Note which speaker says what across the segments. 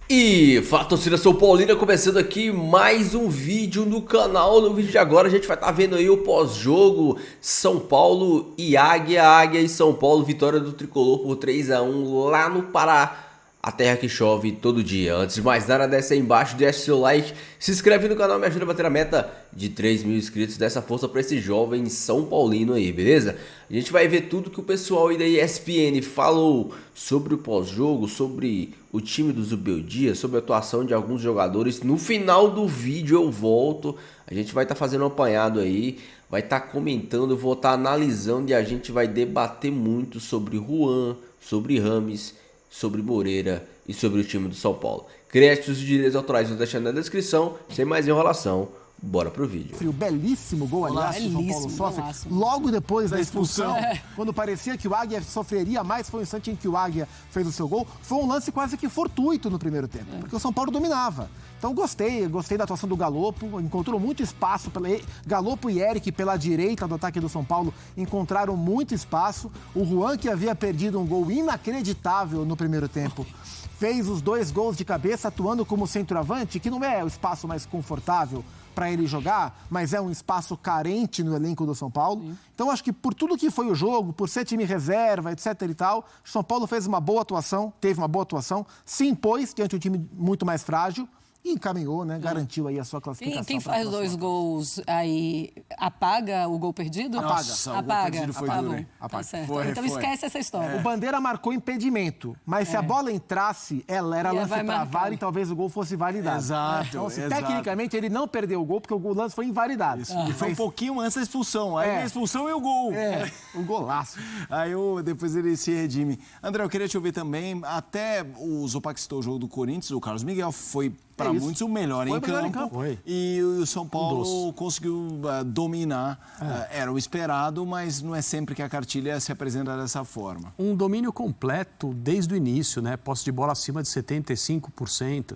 Speaker 1: E fala, torcida São Paulina, começando aqui mais um vídeo no canal. No vídeo de agora a gente vai estar vendo aí o pós-jogo São Paulo e Águia. Águia e São Paulo, vitória do Tricolor por 3-1 lá no Pará, a terra que chove todo dia. Antes de mais nada, desce aí embaixo, deixa seu like, se inscreve no canal, me ajuda a bater a meta de 3 mil inscritos. Dessa força pra esse jovem São Paulino aí, beleza? A gente vai ver tudo que o pessoal aí da ESPN falou sobre o pós-jogo, sobre o time do Zubeldia, sobre a atuação de alguns jogadores. No final do vídeo eu volto, a gente vai estar fazendo um apanhado aí, vai estar comentando, eu vou estar analisando e a gente vai debater muito sobre Juan, sobre Rames, sobre Moreira e sobre o time do São Paulo. Créditos e direitos autorais vou deixar na descrição. Sem mais enrolação, bora pro vídeo.
Speaker 2: O belíssimo gol, aliás, que o São Paulo sofre logo depois da expulsão. Quando parecia que o Águia sofreria mais, foi um instante em que o Águia fez o seu gol. Foi um lance quase que fortuito no primeiro tempo, porque o São Paulo dominava. Então gostei da atuação do Galopo, encontrou muito espaço. Galopo e Eric pela direita do ataque do São Paulo encontraram muito espaço. O Juan, que havia perdido um gol inacreditável no primeiro tempo, fez os 2 gols de cabeça atuando como centroavante, que não é o espaço mais confortável para ele jogar, mas é um espaço carente no elenco do São Paulo. Então acho que por tudo que foi o jogo, por ser time reserva, etc e tal, o São Paulo fez uma boa atuação, teve uma boa atuação, se impôs diante de um time muito mais frágil e encaminhou, né? Garantiu aí a sua classificação.
Speaker 3: Quem faz 2 gols aí apaga o gol perdido?
Speaker 2: Apaga.
Speaker 3: Apaga.
Speaker 2: O gol perdido foi duro, hein?
Speaker 3: Tá certo. Então esquece essa história.
Speaker 2: O Bandeira marcou impedimento, mas se a bola entrasse, ela era lance para VAR e talvez o gol fosse validado.
Speaker 4: Exato.
Speaker 2: Então, tecnicamente, ele não perdeu o gol porque o lance foi invalidado.
Speaker 4: E foi um pouquinho antes da expulsão. Aí a expulsão e o gol.
Speaker 2: Um golaço.
Speaker 4: Aí depois ele se redime. André, eu queria te ouvir também. Até o Zopaquistou o jogo do Corinthians, o Carlos Miguel foi para muitos o melhor em campo. E o São Paulo conseguiu dominar. Era o esperado, mas não é sempre que a cartilha se apresenta dessa forma.
Speaker 5: Um domínio completo desde o início, né? Posse de bola acima de 75%.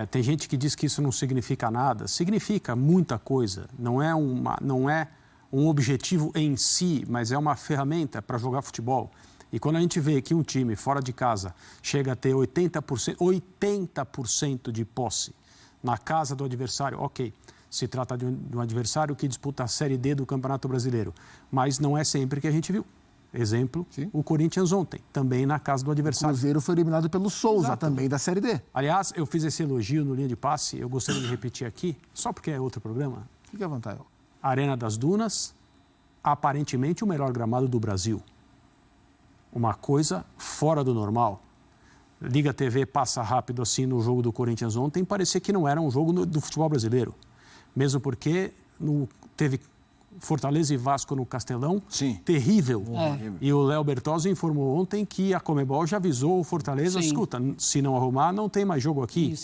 Speaker 5: Tem gente que diz que isso não significa nada. Significa muita coisa. Não é um objetivo em si, mas é uma ferramenta para jogar futebol. E quando a gente vê que um time fora de casa chega a ter 80% de posse na casa do adversário, ok, se trata de um adversário que disputa a Série D do Campeonato Brasileiro, mas não é sempre que a gente viu. Exemplo, o Corinthians ontem, também na casa do adversário.
Speaker 2: O Cruzeiro foi eliminado pelo Souza, também da Série D.
Speaker 5: Aliás, eu fiz esse elogio no Linha de Passe, eu gostaria de repetir aqui, só porque é outro programa.
Speaker 2: Fique à vontade.
Speaker 5: Arena das Dunas, aparentemente o melhor gramado do Brasil. Uma coisa fora do normal. Liga TV passa rápido assim no jogo do Corinthians ontem, parecia que não era um jogo do futebol brasileiro. Mesmo porque teve Fortaleza e Vasco no Castelão, terrível. E o Léo Bertozzi informou ontem que a Conmebol já avisou o Fortaleza, escuta, se não arrumar, não tem mais jogo aqui.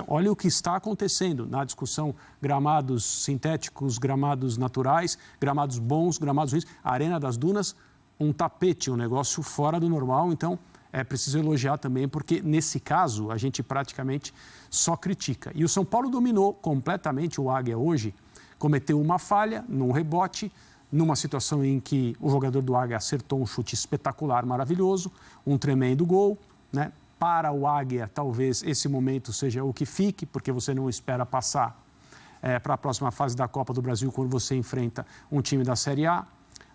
Speaker 5: Olha o que está acontecendo na discussão, gramados sintéticos, gramados naturais, gramados bons, gramados ruins. A Arena das Dunas, um tapete, um negócio fora do normal, então é preciso elogiar também, porque nesse caso a gente praticamente só critica. E o São Paulo dominou completamente o Águia hoje, cometeu uma falha num rebote, numa situação em que o jogador do Águia acertou um chute espetacular, maravilhoso, um tremendo gol, né? Para o Águia, talvez esse momento seja o que fique, porque você não espera passar para a próxima fase da Copa do Brasil quando você enfrenta um time da Série A.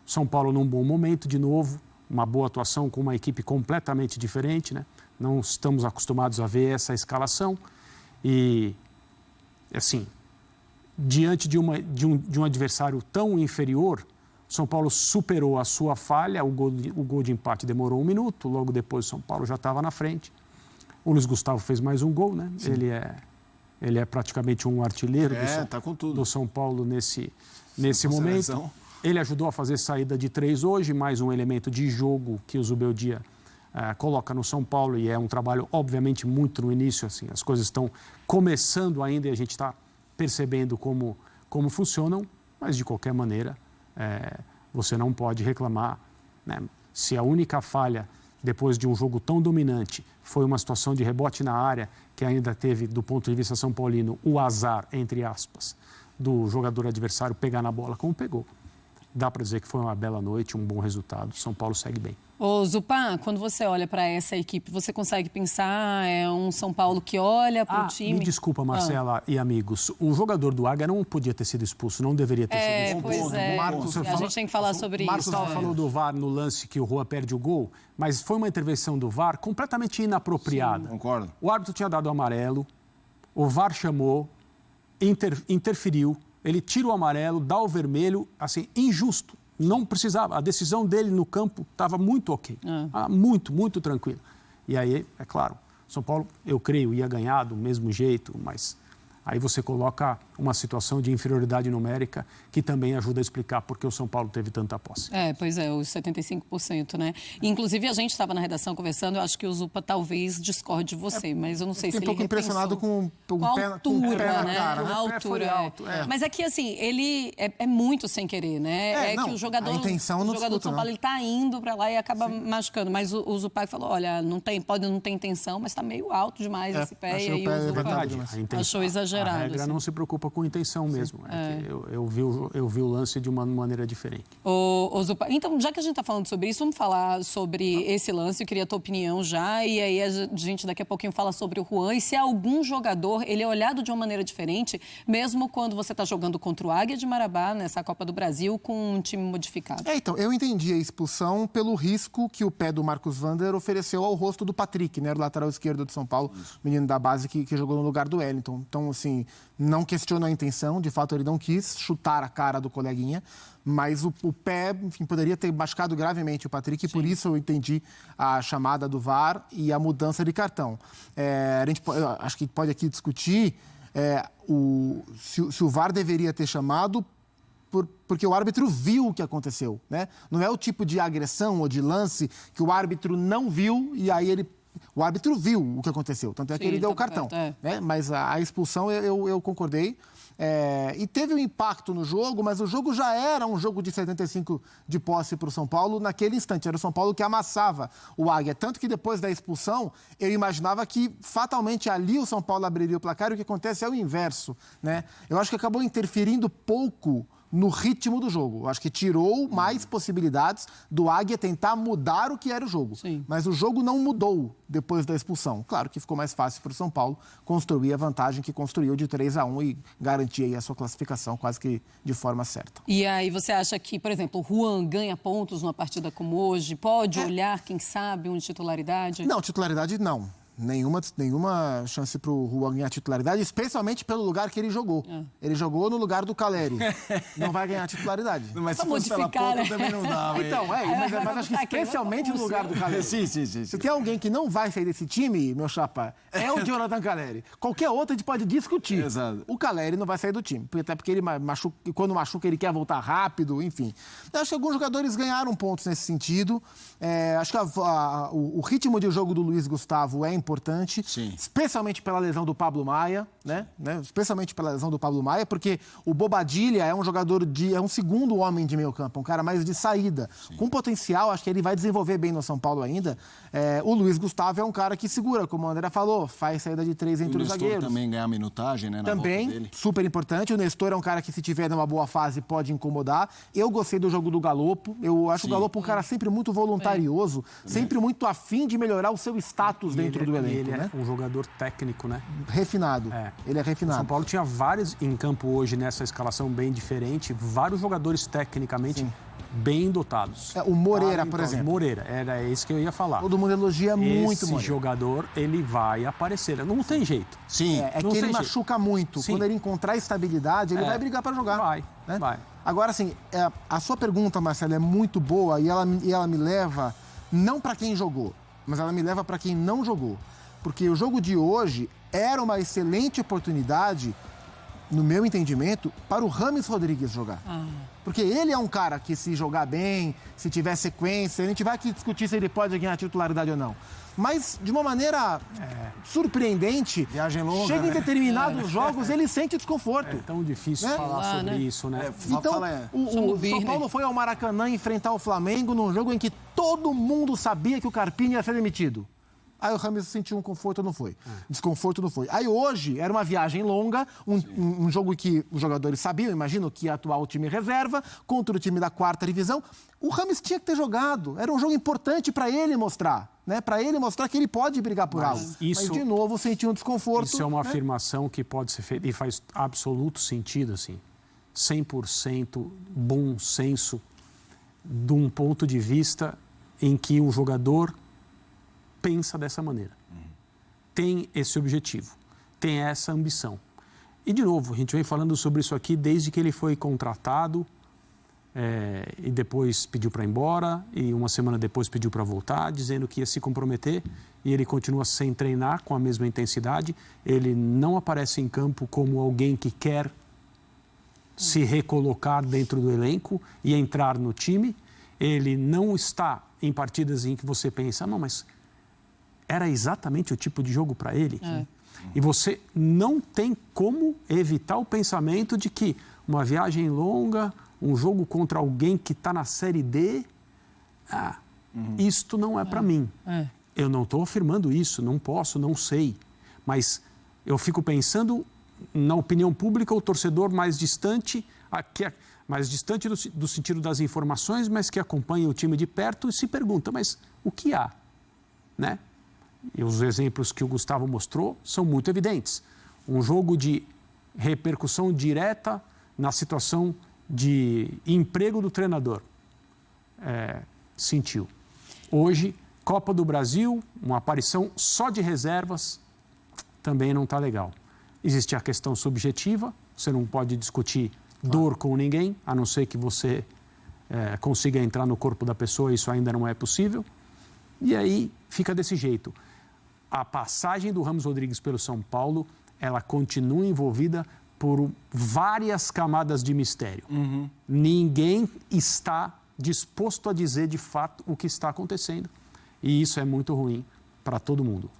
Speaker 5: São Paulo num bom momento, de novo, uma boa atuação com uma equipe completamente diferente, né? Não estamos acostumados a ver essa escalação e, assim, diante de um adversário tão inferior, São Paulo superou a sua falha, o gol de empate demorou 1 minuto, logo depois o São Paulo já estava na frente. O Luiz Gustavo fez mais um gol, né? Ele é praticamente um artilheiro do São Paulo nesse momento. Ele ajudou a fazer saída de 3 hoje, mais um elemento de jogo que o Zubeldia coloca no São Paulo, e é um trabalho, obviamente, muito no início, assim, as coisas estão começando ainda e a gente está percebendo como funcionam, mas de qualquer maneira você não pode reclamar, né? Se a única falha depois de um jogo tão dominante foi uma situação de rebote na área que ainda teve, do ponto de vista São Paulino, o azar, entre aspas, do jogador adversário pegar na bola como pegou. dá para dizer que foi uma bela noite, um bom resultado. São Paulo segue bem.
Speaker 3: Ô, Zupá, quando você olha para essa equipe, você consegue pensar, é um São Paulo que olha para o time...
Speaker 5: Me desculpa, Marcela e amigos, o jogador do Águia não podia ter sido expulso, não deveria ter sido expulso.
Speaker 3: Pois é, a gente tem que falar sobre isso.
Speaker 5: O Marcos falou do VAR no lance que o Rua perde o gol, mas foi uma intervenção do VAR completamente inapropriada.
Speaker 4: Sim, concordo.
Speaker 5: O árbitro tinha dado o amarelo, o VAR chamou, interferiu, ele tira o amarelo, dá o vermelho, assim, injusto. Não precisava. A decisão dele no campo estava muito ok. Muito tranquilo. E aí, é claro, São Paulo, eu creio, ia ganhar do mesmo jeito, mas aí você coloca uma situação de inferioridade numérica que também ajuda a explicar por que o São Paulo teve tanta posse.
Speaker 3: Pois é, os 75%, né? Inclusive, a gente estava na redação conversando, eu acho que o Zupa talvez discorde de você, mas eu não sei se ele
Speaker 2: um pouco impressionado com o pé na cara.
Speaker 3: A altura. Mas é que, assim, ele é muito sem querer, né? Que o jogador,
Speaker 2: a intenção não
Speaker 3: o jogador de São Paulo, ele tá indo para lá e acaba machucando. Mas o Zupa falou, olha, não tem intenção, mas está meio alto demais esse pé. E aí o Zupa achou exagerado.
Speaker 5: A regra não se preocupa com intenção mesmo. Eu vi o lance de uma maneira diferente.
Speaker 3: Ô, Zupa, então, já que a gente está falando sobre isso, vamos falar sobre esse lance. Eu queria a tua opinião já. E aí a gente daqui a pouquinho fala sobre o Juan. E se algum jogador, ele é olhado de uma maneira diferente, mesmo quando você está jogando contra o Águia de Marabá, nessa Copa do Brasil, com um time modificado.
Speaker 2: Então, eu entendi a expulsão pelo risco que o pé do Marcos Vander ofereceu ao rosto do Patrick, né? O lateral esquerdo de São Paulo, menino da base que jogou no lugar do Wellington. Então, assim, não questiono a intenção, de fato ele não quis chutar a cara do coleguinha, mas o pé, enfim, poderia ter machucado gravemente o Patrick, e por isso eu entendi a chamada do VAR e a mudança de cartão. A gente acho que pode aqui discutir se o VAR deveria ter chamado porque o árbitro viu o que aconteceu, né? Não é o tipo de agressão ou de lance que o árbitro não viu e aí o árbitro viu o que aconteceu, tanto é que ele deu o cartão. Né? Mas a expulsão eu concordei. E teve um impacto no jogo, mas o jogo já era um jogo de 75 de posse para o São Paulo naquele instante. Era o São Paulo que amassava o Águia. Tanto que depois da expulsão, eu imaginava que fatalmente ali o São Paulo abriria o placar e o que acontece é o inverso. Né? Eu acho que acabou interferindo pouco no ritmo do jogo. Eu acho que tirou mais possibilidades do Águia tentar mudar o que era o jogo.
Speaker 3: Sim.
Speaker 2: Mas o jogo não mudou depois da expulsão. Claro que ficou mais fácil para o São Paulo construir a vantagem que construiu de 3-1 e garantir aí a sua classificação quase que de forma certa.
Speaker 3: E aí você acha que, por exemplo, o Juan ganha pontos numa partida como hoje? Pode olhar, quem sabe, uma titularidade?
Speaker 2: Não, titularidade não. Nenhuma chance para o Juan ganhar titularidade, especialmente pelo lugar que ele jogou. Ele jogou no lugar do Caleri. Não vai ganhar titularidade.
Speaker 4: Mas se fosse pela ponta, também não dava.
Speaker 2: Então, mas acho que especialmente no lugar do Caleri.
Speaker 4: Sim.
Speaker 2: Se tem alguém que não vai sair desse time, meu chapa, é o Jonathan Caleri. Qualquer outro a gente pode discutir.
Speaker 4: Exato.
Speaker 2: O Caleri não vai sair do time. Até porque ele machuca, quando machuca ele quer voltar rápido, enfim. Eu acho que alguns jogadores ganharam pontos nesse sentido. Acho que o ritmo de jogo do Luiz Gustavo é importante,
Speaker 4: sim,
Speaker 2: especialmente pela lesão do Pablo Maia, né? Especialmente pela lesão do Pablo Maia, porque o Bobadilla é um jogador é um segundo homem de meio campo, um cara mais de saída, sim, com potencial, acho que ele vai desenvolver bem no São Paulo ainda. O Luiz Gustavo é um cara que segura, como o André falou, faz saída de 3 entre os zagueiros.
Speaker 4: O Nestor também ganha minutagem, né? Na
Speaker 2: também,
Speaker 4: volta dele.
Speaker 2: Super importante. O Nestor é um cara que, se tiver numa boa fase, pode incomodar. Eu gostei do jogo do Galopo. Eu acho, sim, o Galopo um cara sempre muito voluntarioso, sempre muito afim de melhorar o seu status dentro do elenco.
Speaker 5: Ele
Speaker 2: né?
Speaker 5: Um jogador técnico, né?
Speaker 2: Refinado. Ele é refinado.
Speaker 5: São Paulo tinha vários em campo hoje nessa escalação bem diferente, vários jogadores tecnicamente, sim, bem dotados.
Speaker 2: O Moreira, por exemplo.
Speaker 5: Moreira, era isso que eu ia falar.
Speaker 2: Todo mundo elogia muito
Speaker 5: esse
Speaker 2: Moreira.
Speaker 5: Jogador, ele vai aparecer. Não tem jeito.
Speaker 2: Sim. Que ele machuca muito.
Speaker 5: Sim.
Speaker 2: Quando ele encontrar estabilidade, ele vai brigar para jogar.
Speaker 5: Vai.
Speaker 2: Agora, assim, a sua pergunta, Marcelo, é muito boa e ela me leva não para quem jogou, mas ela me leva para quem não jogou. Porque o jogo de hoje era uma excelente oportunidade, no meu entendimento, para o Rames Rodrigues jogar. Porque ele é um cara que, se jogar bem, se tiver sequência, a gente vai aqui discutir se ele pode ganhar titularidade ou não. Mas, de uma maneira surpreendente,
Speaker 4: viagem longa,
Speaker 2: chega em determinados jogos, ele sente desconforto.
Speaker 5: É tão difícil falar sobre isso, né?
Speaker 2: Então, o São Paulo foi ao Maracanã enfrentar o Flamengo num jogo em que todo mundo sabia que o Carpini ia ser demitido. Aí o Rames sentiu um conforto, não foi. Desconforto, não foi. Aí hoje era uma viagem longa, um jogo que os jogadores sabiam, imagino, que ia atuar o time reserva contra o time da 4ª divisão. O Rames tinha que ter jogado. Era um jogo importante para ele mostrar, né? Para ele mostrar que ele pode brigar por algo. Mas, de novo, sentiu um desconforto.
Speaker 5: Isso é uma afirmação que pode ser feita e faz absoluto sentido, assim. 100% bom senso de um ponto de vista em que o jogador pensa dessa maneira. Tem esse objetivo, tem essa ambição. E, de novo, a gente vem falando sobre isso aqui desde que ele foi contratado e depois pediu para ir embora e uma semana depois pediu para voltar, dizendo que ia se comprometer e ele continua sem treinar com a mesma intensidade. Ele não aparece em campo como alguém que quer se recolocar dentro do elenco e entrar no time. Ele não está em partidas em que você pensa, não, mas era exatamente o tipo de jogo para ele. E você não tem como evitar o pensamento de que uma viagem longa, um jogo contra alguém que está na Série D, isto não é para mim. Eu não estou afirmando isso, não posso, não sei. Mas eu fico pensando na opinião pública, o torcedor mais distante, mais distante do sentido das informações, mas que acompanha o time de perto e se pergunta, mas o que há? Né? E os exemplos que o Gustavo mostrou são muito evidentes. Um jogo de repercussão direta na situação de emprego do treinador. Sentiu. Hoje, Copa do Brasil, uma aparição só de reservas, também não está legal. Existe a questão subjetiva, você não pode discutir dor com ninguém, a não ser que você consiga entrar no corpo da pessoa, isso ainda não é possível. E aí fica desse jeito. A passagem do Rames Rodrigues pelo São Paulo, ela continua envolvida por várias camadas de mistério. Ninguém está disposto a dizer de fato o que está acontecendo. E isso é muito ruim para todo mundo.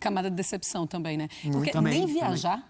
Speaker 3: Camada de decepção também, né? Porque
Speaker 5: também,
Speaker 3: nem viajar.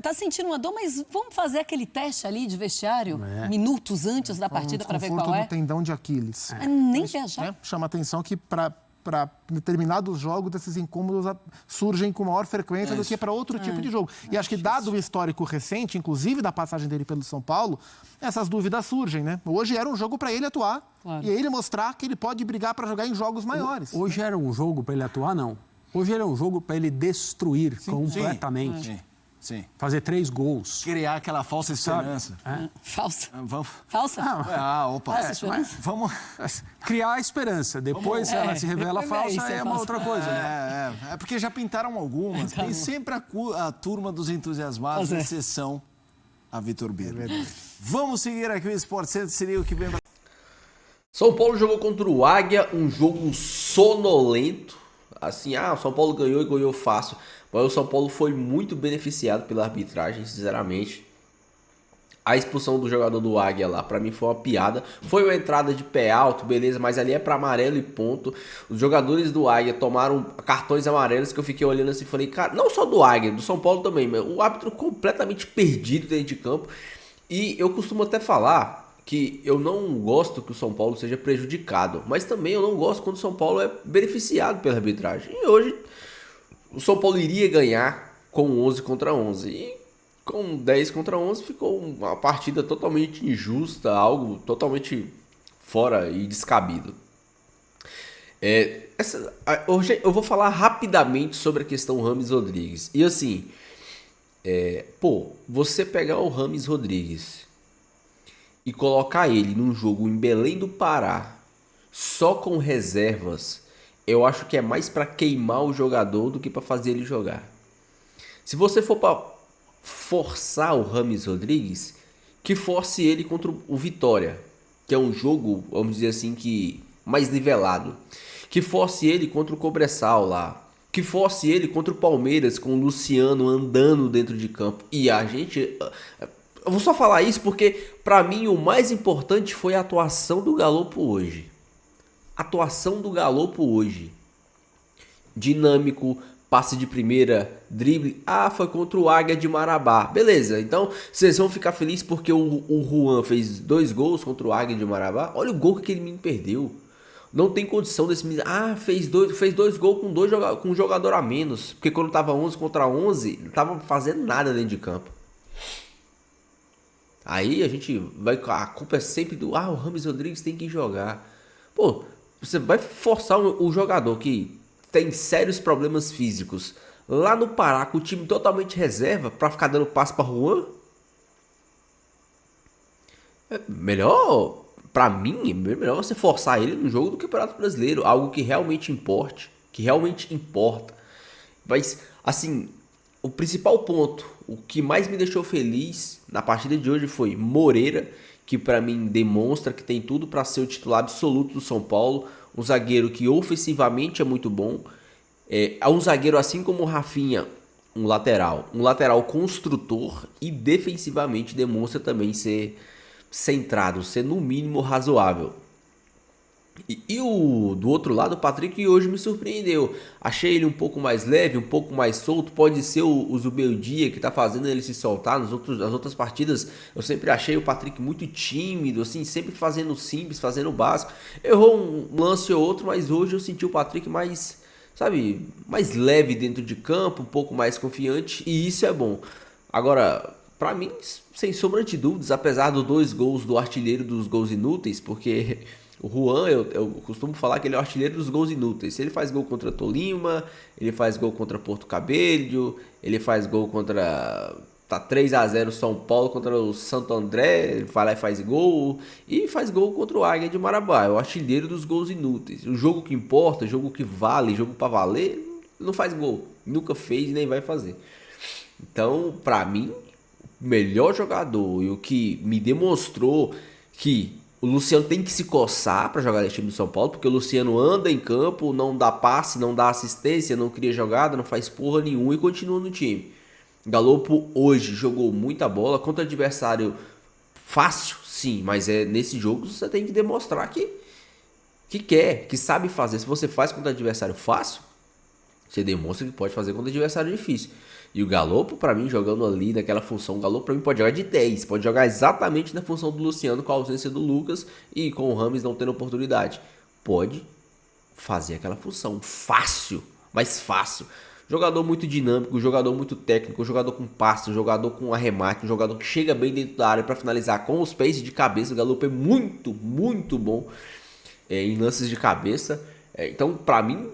Speaker 3: Tá sentindo uma dor, mas vamos fazer aquele teste ali de vestiário minutos antes da partida para ver qual é?
Speaker 2: Do tendão de Aquiles.
Speaker 3: Nem viajar.
Speaker 2: Chama atenção que para determinados jogos, esses incômodos surgem com maior frequência do que para outro tipo de jogo. E acho que, dado o histórico recente, inclusive da passagem dele pelo São Paulo, essas dúvidas surgem, né? Hoje era um jogo para ele atuar e ele mostrar que ele pode brigar para jogar em jogos maiores.
Speaker 5: Hoje era um jogo para ele atuar, não. Hoje era um jogo para ele destruir completamente.
Speaker 4: Sim.
Speaker 5: Fazer 3 gols.
Speaker 4: Criar aquela falsa esperança.
Speaker 3: Falsa?
Speaker 4: Vamos...
Speaker 3: Falsa?
Speaker 4: Opa. Vamos...
Speaker 5: Criar a esperança. Depois ela se revela falsa, é uma outra coisa.
Speaker 4: É porque já pintaram algumas. Tem sempre a turma dos entusiasmados, exceção a Vitor Birner. Vamos seguir aqui o Sport Center, seria o que vem...
Speaker 1: São Paulo jogou contra o Águia, um jogo sonolento. Assim, o São Paulo ganhou e ganhou fácil. Mas o São Paulo foi muito beneficiado pela arbitragem, sinceramente. A expulsão do jogador do Águia lá, pra mim foi uma piada. Foi uma entrada de pé alto, beleza, mas ali é pra amarelo e ponto. Os jogadores do Águia tomaram cartões amarelos que eu fiquei olhando assim e falei, cara, não só do Águia, do São Paulo também, mas o árbitro completamente perdido dentro de campo. E eu costumo até falar que eu não gosto que o São Paulo seja prejudicado, mas também eu não gosto quando o São Paulo é beneficiado pela arbitragem. E hoje o São Paulo iria ganhar com 11 contra 11 e com 10 contra 11 ficou uma partida totalmente injusta, algo totalmente fora e descabido. Hoje eu vou falar rapidamente sobre a questão Rames Rodrigues. E assim, você pegar o Rames Rodrigues e colocar ele num jogo em Belém do Pará, só com reservas, eu acho que é mais para queimar o jogador do que para fazer ele jogar. Se você for para forçar o Rames Rodrigues, que force ele contra o Vitória, que é um jogo, vamos dizer assim, que mais nivelado. Que force ele contra o Cobressal lá. Que force ele contra o Palmeiras, com o Luciano andando dentro de campo. E a gente... Eu vou só falar isso porque, para mim, o mais importante foi a atuação do Galopo hoje. Atuação do Galopo hoje. Dinâmico, passe de primeira, drible. Foi contra o Águia de Marabá. Beleza, então vocês vão ficar felizes porque o Juan fez 2 gols contra o Águia de Marabá. Olha o gol que aquele menino perdeu. Não tem condição desse menino. Fez dois gols com um jogador a menos. Porque quando tava 11 contra 11, não tava fazendo nada dentro de campo. Aí a gente vai... A culpa é sempre do... o Rames Rodrigues tem que jogar. Pô, você vai forçar o jogador que tem sérios problemas físicos lá no Pará, com o time totalmente reserva, pra ficar dando passe pra Juan? É melhor... Pra mim, é melhor você forçar ele no jogo do Campeonato Brasileiro. Algo que realmente importe. Que realmente importa. Mas, assim, o principal ponto, o que mais me deixou feliz na partida de hoje foi Moreira, que pra mim demonstra que tem tudo pra ser o titular absoluto do São Paulo. Um zagueiro que ofensivamente é muito bom. É um zagueiro assim como o Rafinha, um lateral construtor, e defensivamente demonstra também ser centrado, ser no mínimo razoável. E do outro lado, o Patrick hoje me surpreendeu. Achei ele um pouco mais leve, um pouco mais solto. Pode ser o Zubeldia que tá fazendo ele se soltar. Nas outras partidas eu sempre achei o Patrick muito tímido, assim, sempre fazendo simples, fazendo o básico. Errou um lance ou outro, mas hoje eu senti o Patrick mais, sabe, mais leve dentro de campo, um pouco mais confiante, e isso é bom. Agora, pra mim, sem sombra de dúvidas, apesar dos 2 gols do artilheiro dos gols inúteis, porque o Juan, eu costumo falar que ele é o artilheiro dos gols inúteis. Ele faz gol contra Tolima, ele faz gol contra Porto Cabello, ele faz gol contra... Tá 3-0 São Paulo contra o Santo André, ele vai lá e faz gol, e faz gol contra o Águia de Marabá. É o artilheiro dos gols inúteis. O jogo que importa, o jogo que vale, jogo pra valer, não faz gol. Nunca fez e nem vai fazer. Então, pra mim, o melhor jogador e o que me demonstrou que o Luciano tem que se coçar para jogar nesse time do São Paulo, porque o Luciano anda em campo, não dá passe, não dá assistência, não cria jogada, não faz porra nenhuma e continua no time. Galopo hoje jogou muita bola contra adversário fácil, sim, mas nesse jogo você tem que demonstrar que quer, que sabe fazer. Se você faz contra adversário fácil, você demonstra que pode fazer contra adversário difícil. E o Galopo, pra mim, jogando ali naquela função, o Galopo pra mim pode jogar de 10, pode jogar exatamente na função do Luciano, com a ausência do Lucas e com o Rames não tendo oportunidade. Pode fazer aquela função fácil, mas fácil. Jogador muito dinâmico, jogador muito técnico, jogador com passe, jogador com arremate, um jogador que chega bem dentro da área para finalizar com os pés de cabeça. O Galopo é muito, muito bom em lances de cabeça. Então, pra mim,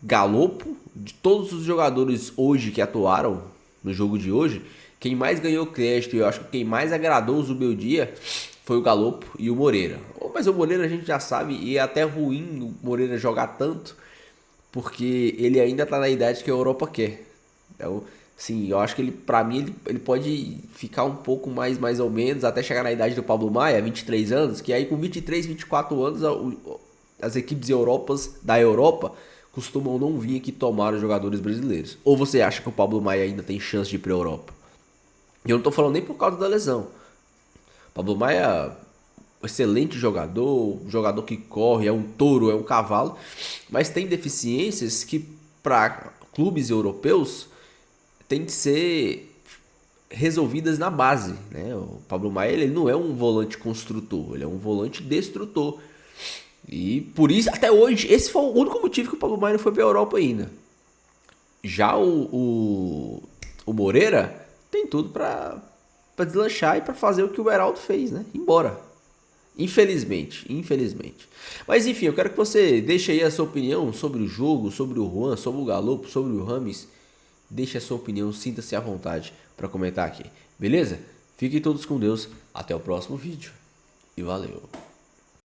Speaker 1: Galopo, de todos os jogadores hoje que atuaram no jogo de hoje, quem mais ganhou crédito e eu acho que quem mais agradou o Zubeldia foi o Galopo e o Moreira. Mas o Moreira a gente já sabe, e é até ruim o Moreira jogar tanto, porque ele ainda tá na idade que a Europa quer. Então, sim, eu acho que ele, pra mim, ele pode ficar um pouco mais ou menos, até chegar na idade do Pablo Maia, 23 anos, que aí com 23, 24 anos, as equipes da Europa costumam não vir aqui tomar os jogadores brasileiros. Ou você acha que o Pablo Maia ainda tem chance de ir pra Europa? E eu não tô falando nem por causa da lesão. O Pablo Maia, excelente jogador, jogador que corre, é um touro, é um cavalo, mas tem deficiências que para clubes europeus tem que ser resolvidas na base, né? O Pablo Maia, ele não é um volante construtor, ele é um volante destrutor. E por isso, até hoje, esse foi o único motivo que o Pablo Maia não foi pra Europa ainda. Já o Moreira tem tudo pra deslanchar e pra fazer o que o Heraldo fez, né? Embora. Infelizmente. Mas enfim, eu quero que você deixe aí a sua opinião sobre o jogo, sobre o Juan, sobre o Galopo, sobre o Rames. Deixe a sua opinião, sinta-se à vontade pra comentar aqui. Beleza? Fiquem todos com Deus. Até o próximo vídeo. E valeu.